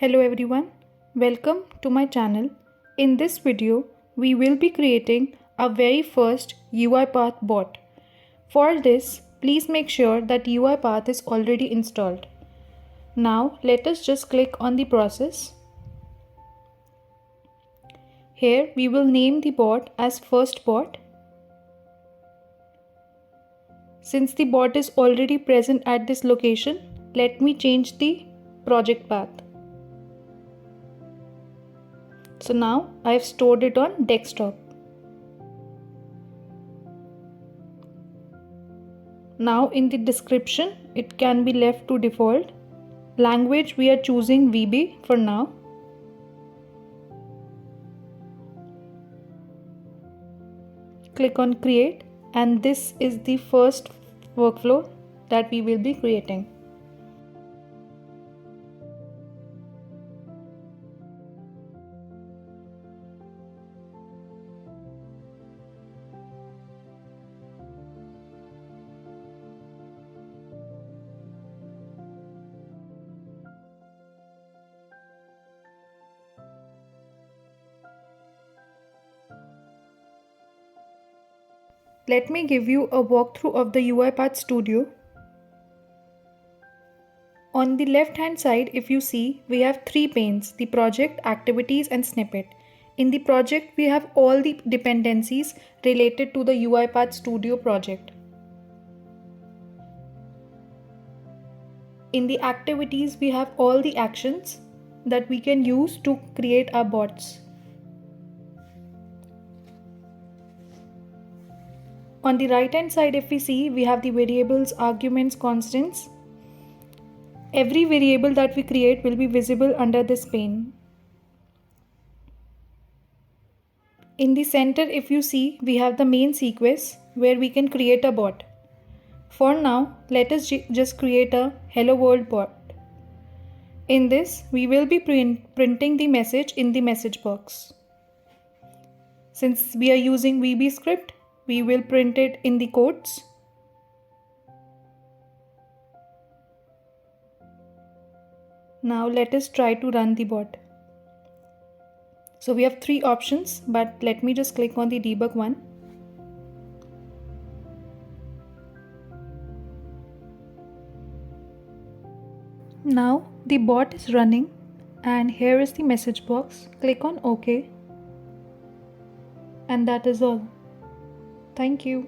Hello everyone, welcome to my channel. In this video, we will be creating our very first UiPath bot. For this, please make sure that UiPath is already installed. Now, let us just click on the process. Here, we will name the bot as first bot. Since the bot is already present at this location, let me change the project path. So now I have stored it on desktop. Now in the description, it can be left to default. Language we are choosing VB for now. Click on create and this is the first workflow that we will be creating. Let me give you a walkthrough of the UiPath Studio. On the left hand side, if you see, we have three panes: the project, activities and snippet. In the project, we have all the dependencies related to the UiPath Studio project. In the activities, we have all the actions that we can use to create our bots. On the right hand side, if we see, we have the variables, arguments, constants. Every variable that we create will be visible under this pane. In the center, if you see, we have the main sequence where we can create a bot. For now, let us just create a hello world bot. In this, we will be printing the message in the message box. Since we are using VB script, we will print it in the quotes. Now let us try to run the bot. So we have three options, but let me just click on the debug one. Now the bot is running and here is the message box. Click on OK. And that is all. Thank you.